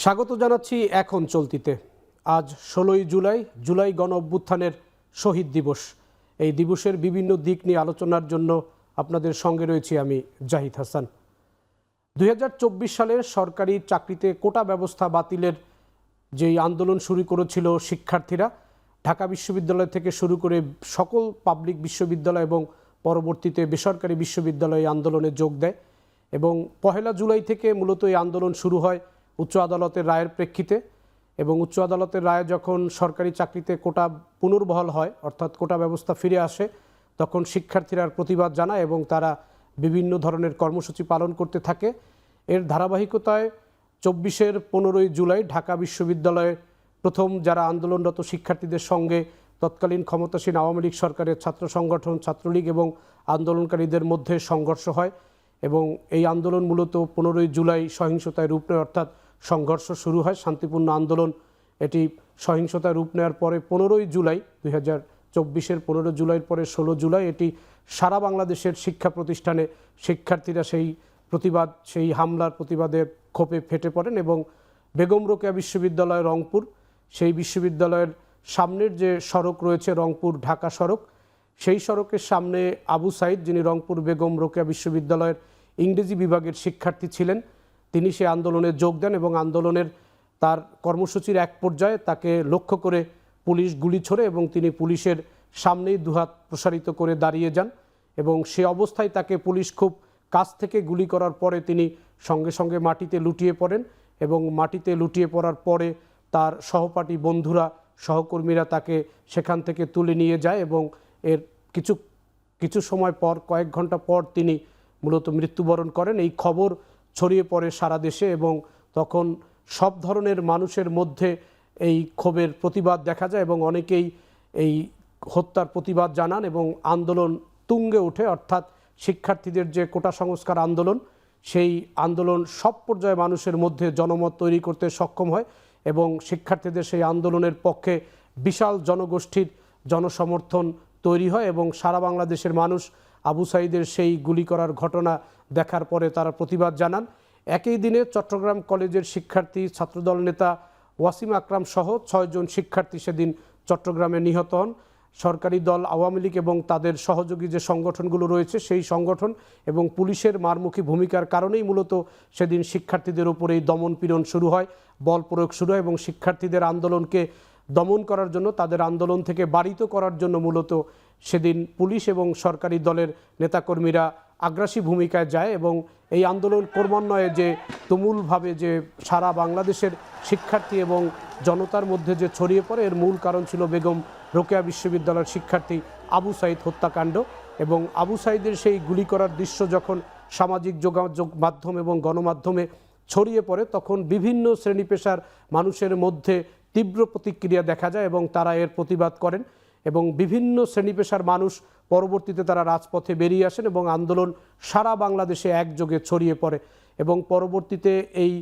স্বাগত জানাচ্ছি এখন চলতিতে। আজ ১৬ই জুলাই গণ অভ্যুত্থানের শহীদ দিবস। এই দিবসের বিভিন্ন দিক নিয়ে আলোচনার জন্য আপনাদের সঙ্গে রয়েছি আমি জাহিদ হাসান। ২০২৪ সালের সরকারি চাকরিতে কোটা ব্যবস্থা বাতিলের যেই আন্দোলন শুরু করেছিল শিক্ষার্থীরা, ঢাকা বিশ্ববিদ্যালয় থেকে শুরু করে সকল পাবলিক বিশ্ববিদ্যালয় এবং পরবর্তীতে বেসরকারি বিশ্ববিদ্যালয়ে আন্দোলনে যোগ দেয় এবং ১ জুলাই থেকে মূলত এই আন্দোলন শুরু হয় উচ্চ আদালতের রায়ের প্রেক্ষিতে। এবং উচ্চ আদালতের রায়ে যখন সরকারি চাকরিতে কোটা পুনর্বহাল হয়, অর্থাৎ কোটা ব্যবস্থা ফিরে আসে, তখন শিক্ষার্থীরা প্রতিবাদ জানায় এবং তারা বিভিন্ন ধরনের কর্মসূচি পালন করতে থাকে। এর ধারাবাহিকতায় ২৪-এর ১৫ই জুলাই ঢাকা বিশ্ববিদ্যালয়ে প্রথম যারা আন্দোলনরত শিক্ষার্থীদের সঙ্গে তৎকালীন ক্ষমতাসীন আওয়ামী লীগ সরকারের ছাত্র সংগঠন ছাত্রলীগ এবং আন্দোলনকারীদের মধ্যে সংঘর্ষ হয় এবং এই আন্দোলন মূলত ১৫ই জুলাই সহিংসতায় রূপ নেয়, অর্থাৎ সংঘর্ষ শুরু হয়, শান্তিপূর্ণ আন্দোলন। এটি সহিংসতায় রূপ নেওয়ার পরে ১৫ই জুলাই ২০২৪-এর ১৫ জুলাইয়ের পরে ১৬ জুলাই এটি সারা বাংলাদেশের শিক্ষা প্রতিষ্ঠানে শিক্ষার্থীরা সেই হামলার প্রতিবাদে ক্ষোভে ফেটে পড়েন এবং বেগম রোকেয়া বিশ্ববিদ্যালয় রংপুর, সেই বিশ্ববিদ্যালয়ের সামনের যে সড়ক রয়েছে রংপুর ঢাকা সড়ক, সেই সড়কের সামনে আবু সাইদ, যিনি রংপুর বেগম রোকেয়া বিশ্ববিদ্যালয়ের ইংরেজি বিভাগের শিক্ষার্থী ছিলেন, তিনি সে আন্দোলনে যোগ দেন এবং আন্দোলনের তার কর্মসূচির এক পর্যায়ে তাকে লক্ষ্য করে পুলিশ গুলি ছোড়ে এবং তিনি পুলিশের সামনেই দুহাত প্রসারিত করে দাঁড়িয়ে যান এবং সে অবস্থায় তাকে পুলিশ খুব কাছ থেকে গুলি করার পরে তিনি সঙ্গে সঙ্গে মাটিতে লুটিয়ে পড়েন এবং মাটিতে লুটিয়ে পড়ার পরে তার সহপাঠী বন্ধুরা সহকর্মীরা তাকে সেখান থেকে তুলে নিয়ে যায় এবং এর কিছু সময় পর, কয়েক ঘন্টা পর তিনি মূলত মৃত্যুবরণ করেন। এই খবর ছড়িয়ে পড়ে সারা দেশে এবং তখন সব ধরনের মানুষের মধ্যে এই ক্ষোভের প্রতিবাদ দেখা যায় এবং অনেকেই এই হত্যার প্রতিবাদ জানান এবং আন্দোলন তুঙ্গে ওঠে, অর্থাৎ শিক্ষার্থীদের যে কোটা সংস্কার আন্দোলন, সেই আন্দোলন সব পর্যায়ে মানুষের মধ্যে জনমত তৈরি করতে সক্ষম হয় এবং শিক্ষার্থীদের সেই আন্দোলনের পক্ষে বিশাল জনগোষ্ঠীর জনসমর্থন তৈরি হয় এবং সারা বাংলাদেশের মানুষ আবু সাইদের সেই গুলি করার ঘটনা দেখার পরে তারা প্রতিবাদ জানান। একই দিনে চট্টগ্রাম কলেজের শিক্ষার্থী ছাত্রদল নেতা ওয়াসিম আকরাম সহ ৬ জন শিক্ষার্থী সেদিন চট্টগ্রামে নিহত হন। সরকারি দল আওয়ামী লীগ এবং তাদের সহযোগী যে সংগঠনগুলো রয়েছে সেই সংগঠন এবং পুলিশের মারমুখী ভূমিকার কারণেই মূলত সেদিন শিক্ষার্থীদের উপরেই দমন পীড়ন শুরু হয়, বল প্রয়োগ শুরু হয় এবং শিক্ষার্থীদের আন্দোলনকে দমন করার জন্য, তাদের আন্দোলন থেকে বারিত করার জন্য মূলত সেদিন পুলিশ এবং সরকারি দলের নেতাকর্মীরা আগ্রাসী ভূমিকায় যায় এবং এই আন্দোলন ক্রমান্বয়ে যে তুমুলভাবে যে সারা বাংলাদেশের শিক্ষার্থী এবং জনতার মধ্যে যে ছড়িয়ে পড়ে, এর মূল কারণ ছিল বেগম রোকেয়া বিশ্ববিদ্যালয়ের শিক্ষার্থী আবু সাইদ হত্যাকাণ্ড এবং আবু সাইদের সেই গুলি করার দৃশ্য যখন সামাজিক যোগাযোগ মাধ্যম এবং গণমাধ্যমে ছড়িয়ে পড়ে, তখন বিভিন্ন শ্রেণী পেশার মানুষের মধ্যে তীব্র প্রতিক্রিয়া দেখা যায় এবং তারা এর প্রতিবাদ করেন এবং বিভিন্ন শ্রেণী পেশার মানুষ পরবর্তীতে তারা রাজপথে বেরিয়ে আসেন এবং আন্দোলন সারা বাংলাদেশে একযোগে ছড়িয়ে পড়ে এবং পরবর্তীতে এই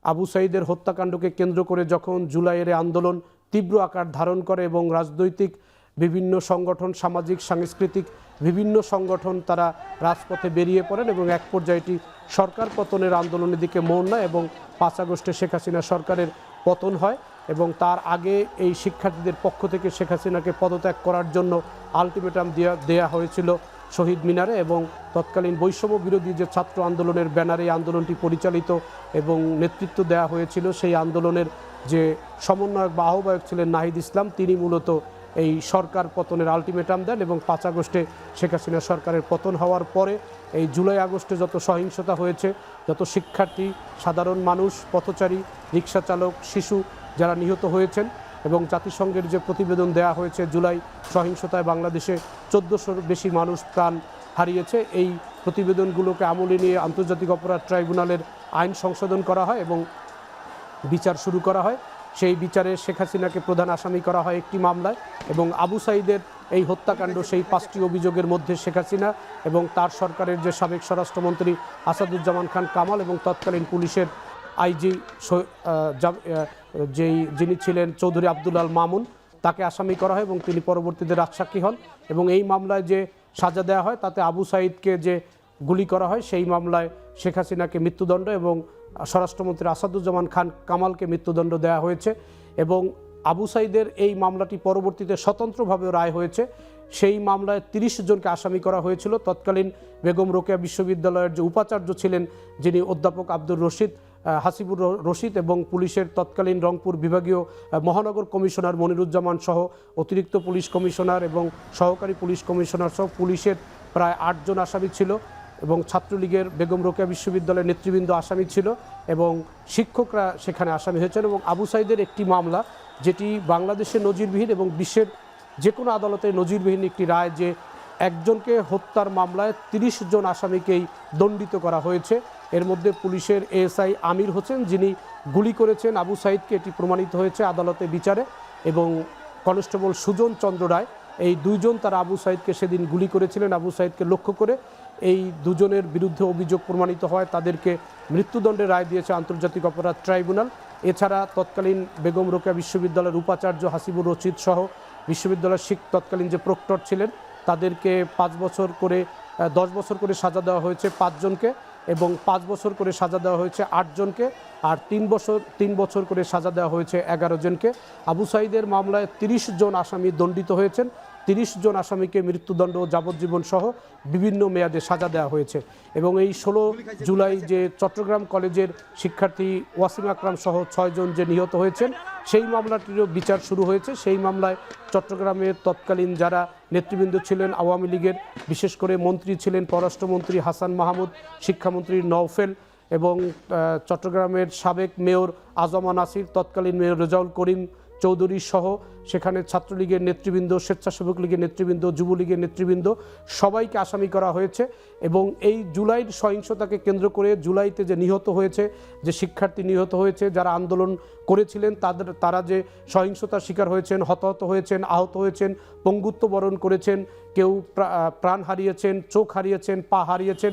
আবু সাইদের হত্যাকাণ্ডকে কেন্দ্র করে যখন জুলাইয়ের আন্দোলন তীব্র আকার ধারণ করে এবং রাজনৈতিক বিভিন্ন সংগঠন, সামাজিক সাংস্কৃতিক বিভিন্ন সংগঠন তারা রাজপথে বেরিয়ে পড়েন এবং এক পর্যায়ে এটি সরকার পতনের আন্দোলনের দিকে মোড় নেয় এবং ৫ আগস্টে শেখ হাসিনা সরকারের পতন হয় এবং তার আগে এই শিক্ষার্থীদের পক্ষ থেকে শেখ হাসিনাকে পদত্যাগ করার জন্য আলটিমেটাম দেয়া হয়েছিল শহীদ মিনারে এবং তৎকালীন বৈষম্য বিরোধী যে ছাত্র আন্দোলনের ব্যানারে আন্দোলনটি পরিচালিত এবং নেতৃত্ব দেওয়া হয়েছিল, সেই আন্দোলনের যে সমন্বয়ক বা আহ্বায়ক ছিলেন নাহিদ ইসলাম, তিনি মূলত এই সরকার পতনের আলটিমেটাম দেন এবং ৫ আগস্টে শেখ হাসিনা সরকারের পতন হওয়ার পরে এই জুলাই আগস্টে যত সহিংসতা হয়েছে, যত শিক্ষার্থী, সাধারণ মানুষ, পথচারী, রিক্সা চালক, শিশু যারা নিহত হয়েছেন এবং জাতিসংঘের যে প্রতিবেদন দেয়া হয়েছে জুলাই সহিংসতায় বাংলাদেশে ১৪০০-র বেশি মানুষ প্রাণ হারিয়েছে, এই প্রতিবেদনগুলোকে আমলে নিয়ে আন্তর্জাতিক অপরাধ ট্রাইব্যুনালের আইন সংশোধন করা হয় এবং বিচার শুরু করা হয়। সেই বিচারে শেখ হাসিনাকে প্রধান আসামি করা হয় একটি মামলায় এবং আবু সাইদের এই হত্যাকাণ্ড সেই ৫টি অভিযোগের মধ্যে শেখ হাসিনা এবং তার সরকারের যে সাবেক স্বরাষ্ট্রমন্ত্রী আসাদুজ্জামান খান কামাল এবং তৎকালীন পুলিশের আইজি যিনি ছিলেন চৌধুরী আব্দুল আল মামুন, তাকে আসামি করা হয় এবং তিনি পরবর্তীতে রাজসাক্ষী হন এবং এই মামলায় যে সাজা দেওয়া হয় তাতে আবু সাইদকে যে গুলি করা হয় সেই মামলায় শেখ হাসিনাকে মৃত্যুদণ্ড এবং স্বরাষ্ট্রমন্ত্রী আসাদুজ্জামান খান কামালকে মৃত্যুদণ্ড দেওয়া হয়েছে এবং আবু সাঈদের এই মামলাটি পরবর্তীতে স্বতন্ত্রভাবে রায় হয়েছে। সেই মামলায় 30 জনকে আসামি করা হয়েছিল। তৎকালীন বেগম রোকেয়া বিশ্ববিদ্যালয়ের যে উপাচার্য ছিলেন যিনি অধ্যাপক আব্দুর রশিদ হাসিবুর রশিদ এবং পুলিশের তৎকালীন রংপুর বিভাগীয় মহানগর কমিশনার মনিরুজ্জামান সহ অতিরিক্ত পুলিশ কমিশনার এবং সহকারী পুলিশ কমিশনার সহ পুলিশের প্রায় 8 জন আসামি ছিল এবং ছাত্রলীগের বেগম রোকেয়া বিশ্ববিদ্যালয়ের নেতৃবৃন্দ আসামি ছিল এবং শিক্ষকরা সেখানে আসামি হয়েছেন। এবং আবু সাঈদের একটি মামলা যেটি বাংলাদেশে নজিরবিহীন এবং বিশ্বের যে কোনো আদালতে নজিরবিহীন একটি রায় যে একজনকে হত্যার মামলায় 30 জন আসামিকেই দণ্ডিত করা হয়েছে। এর মধ্যে পুলিশের এএসআই আমির হোসেন যিনি গুলি করেছেন আবু সাঈদকে, এটি প্রমাণিত হয়েছে আদালতে বিচারে, এবং কনস্টেবল সুজন চন্দ্র রায়, এই দুইজন তারা আবু সাঈদকে সেদিন গুলি করেছিলেন। আবু সাঈদকে লক্ষ্য করে এই দুজনের বিরুদ্ধে অভিযোগ প্রমাণিত হয়, তাদেরকে মৃত্যুদণ্ডের রায় দিয়েছে আন্তর্জাতিক অপরাধ ট্রাইব্যুনাল। এছাড়া তৎকালীন বেগম রোকেয়া বিশ্ববিদ্যালয়ের উপাচার্য হাসিবুর রশিদ সহ বিশ্ববিদ্যালয়ের তৎকালীন যে প্রক্টর ছিলেন তাদেরকে 5 বছর করে 10 বছর করে সাজা দেওয়া হয়েছে 5 জনকে এবং 5 বছর করে সাজা দেওয়া হয়েছে 8 জনকে, আর 3 বছর করে সাজা দেওয়া হয়েছে 11 জনকে। আবু সাঈদের মামলায় 30 জন আসামি দণ্ডিত হয়েছেন। 30 জন আসামিকে মৃত্যুদণ্ড যাবজ্জীবন সহ বিভিন্ন মেয়াদে সাজা দেওয়া হয়েছে। এবং এই 16 জুলাই যে চট্টগ্রাম কলেজের শিক্ষার্থী ওয়াসিম আকরাম সহ 6 জন যে নিহত হয়েছেন সেই মামলাটিরও বিচার শুরু হয়েছে। সেই মামলায় চট্টগ্রামের তৎকালীন যারা নেতৃবৃন্দ ছিলেন আওয়ামী লীগের, বিশেষ করে মন্ত্রী ছিলেন পররাষ্ট্রমন্ত্রী হাসান মাহমুদ, শিক্ষামন্ত্রী নওফেল এবং চট্টগ্রামের সাবেক মেয়র আজমা নাসির, তৎকালীন মেয়র রেজাউল করিম চৌধুরী সহ সেখানে ছাত্রলীগের নেতৃবৃন্দ, স্বেচ্ছাসেবক লীগের নেতৃবৃন্দ, যুবলীগের নেতৃবৃন্দ সবাইকে আসামি করা হয়েছে। এবং এই জুলাইয়ের সহিংসতাকে কেন্দ্র করে জুলাইতে যে নিহত হয়েছে, যে শিক্ষার্থী নিহত হয়েছে, যারা আন্দোলন করেছিলেন তারা যে সহিংসতার শিকার হয়েছেন, হতাহত হয়েছেন, আহত হয়েছেন, পঙ্গুত্ব বরণ করেছেন, কেউ প্রাণ হারিয়েছেন, চোখ হারিয়েছেন, পা হারিয়েছেন,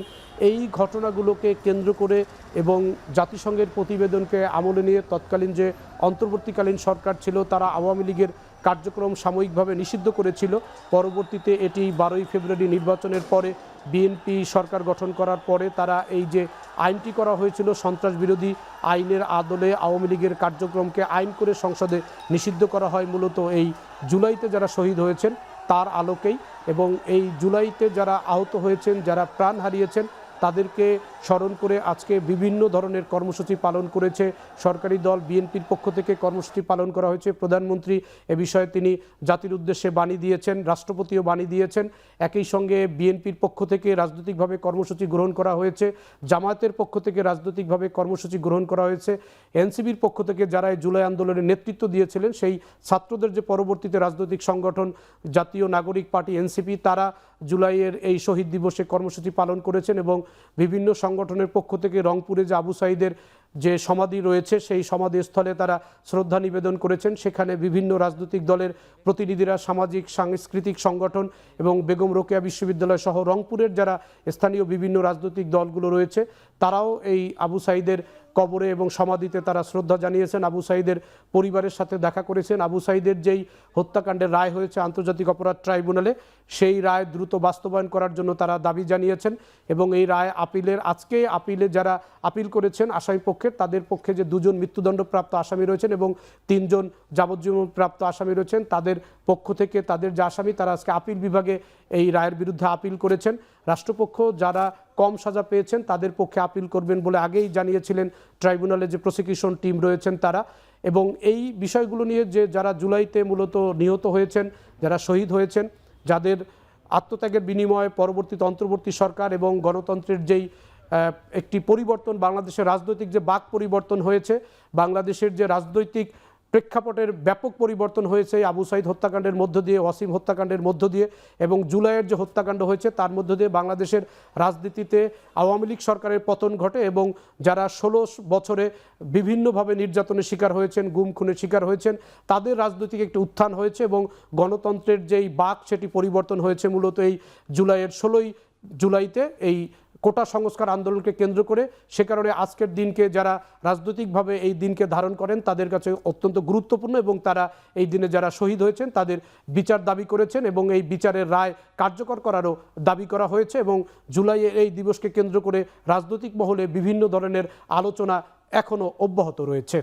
এই ঘটনাগুলোকে কেন্দ্র করে এবং জাতিসংঘের প্রতিবেদনকে আমলে নিয়ে তৎকালীন যে অন্তর্বর্তীকালীন সরকার ছিল তারা আওয়ামী লীগের কার্যক্রম সাময়িকভাবে নিষিদ্ধ করেছিল। পরবর্তীতে এটি 12ই ফেব্রুয়ারি নির্বাচনের পরে বিএনপি সরকার গঠন করার পরে তারা এই যে আইনটি করা হয়েছিল সন্ত্রাস বিরোধী আইনের আদলে আওয়ামী লীগের কার্যক্রমকে আইন করে সংসদে নিষিদ্ধ করা হয় মূলত এই জুলাইতে যারা শহীদ হয়েছেন তার আলোকেই। এবং এই জুলাইতে যারা আহত হয়েছেন, যারা প্রাণ হারিয়েছেন তাদেরকে স্মরণ করে আজকে বিভিন্ন ধরনের কর্মসূচি পালন করেছে সরকারি দল। বিএনপির পক্ষ থেকে কর্মসূচি পালন করা হয়েছে। প্রধানমন্ত্রী এ বিষয়ে তিনি জাতির উদ্দেশ্যে বাণী দিয়েছেন, রাষ্ট্রপতিও বাণী দিয়েছেন। একই সঙ্গে বিএনপির পক্ষ থেকে রাজনৈতিকভাবে কর্মসূচি গ্রহণ করা হয়েছে, জামায়াতের পক্ষ থেকে রাজনৈতিকভাবে কর্মসূচি গ্রহণ করা হয়েছে, এনসিপির পক্ষ থেকে যারা এই জুলাই আন্দোলনের নেতৃত্ব দিয়েছিলেন সেই ছাত্রদের যে পরবর্তীতে রাজনৈতিক সংগঠন জাতীয় নাগরিক পার্টি এনসিপি, তারা জুলাইয়ের এই শহীদ দিবসে কর্মসূচি পালন করেছেন। এবং বিভিন্ন সংগঠনের পক্ষ থেকে রংপুরে যে আবু সাঈদের যে সমাধি রয়েছে সেই সমাধিস্থলে তারা শ্রদ্ধা নিবেদন করেছেন। সেখানে বিভিন্ন রাজনৈতিক দলের প্রতিনিধিরা, সামাজিক সাংস্কৃতিক সংগঠন এবং বেগম রোকেয়া বিশ্ববিদ্যালয় সহ রংপুরের যারা স্থানীয় বিভিন্ন রাজনৈতিক দলগুলো রয়েছে তারাও এই আবু সাঈদের কবরে এবং সমাধিতে তারা শ্রদ্ধা জানিয়েছেন। আবু সাঈদের পরিবারের সাথে দেখা করেছেন। আবু সাঈদের যেই হত্যাকাণ্ডের রায় হয়েছে আন্তর্জাতিক অপরাধ ট্রাইব্যুনালে সেই রায় দ্রুত বাস্তবায়ন করার জন্য তারা দাবি জানিয়েছেন। এবং এই রায় আজকে আপিলে যারা আপিল করেছেন আসামি পক্ষের, তাদের পক্ষে যে 2 জন মৃত্যুদণ্ডপ্রাপ্ত আসামি রয়েছেন এবং 3 জন যাবজ্জীবন প্রাপ্ত আসামি রয়েছেন তাদের পক্ষ থেকে তাদের যে আসামি তারা আজকে আপিল বিভাগে এই রায়ের বিরুদ্ধে আপিল করেছেন। রাষ্ট্রপক্ষ যারা কম সাজা পেয়েছেন তাদের পক্ষে আপিল করবেন বলে আগেই জানিয়েছিলেন ট্রাইব্যুনালে যে প্রসিকিউশন টিম রয়েছেন তারা। এবং এই বিষয়গুলো নিয়ে যে যারা জুলাইতে মূলত নিহত হয়েছেন, যারা শহীদ হয়েছেন, যাদের আত্মত্যাগের বিনিময়ে পরবর্তীতে অন্তর্বর্তী সরকার এবং গণতন্ত্রের যেই একটি পরিবর্তন, বাংলাদেশের রাজনৈতিক যে বাক পরিবর্তন হয়েছে, বাংলাদেশের যে রাজনৈতিক প্রেক্ষাপটের ব্যাপক পরিবর্তন হয়েছে আবু সাঈদ হত্যাকাণ্ডের মধ্য দিয়ে, ওয়াসিম হত্যাকাণ্ডের মধ্য দিয়ে এবং জুলাইয়ের যে হত্যাকাণ্ড হয়েছে তার মধ্য দিয়ে বাংলাদেশের রাজনীতিতে আওয়ামী লীগ সরকারের পতন ঘটে। এবং যারা 16 বছরে বিভিন্নভাবে নির্যাতনের শিকার হয়েছেন, গুম খুনের শিকার হয়েছেন, তাদের রাজনৈতিক একটি উত্থান হয়েছে এবং গণতন্ত্রের যেই বাক সেটি পরিবর্তন হয়েছে মূলত এই জুলাইয়ের 16ই জুলাইতে এই কোটা সংস্কার আন্দোলনকে কেন্দ্র করে। সে কারণে আজকের দিনকে যারা রাজনৈতিকভাবে এই দিনকে ধারণ করেন তাদের কাছে অত্যন্ত গুরুত্বপূর্ণ, এবং তারা এই দিনে যারা শহীদ হয়েছেন তাদের বিচার দাবি করেছেন এবং এই বিচারের রায় কার্যকর করারও দাবি করা হয়েছে। এবং জুলাইয়ের এই দিবসকে কেন্দ্র করে রাজনৈতিক মহলে বিভিন্ন ধরনের আলোচনা এখনও অব্যাহত রয়েছে।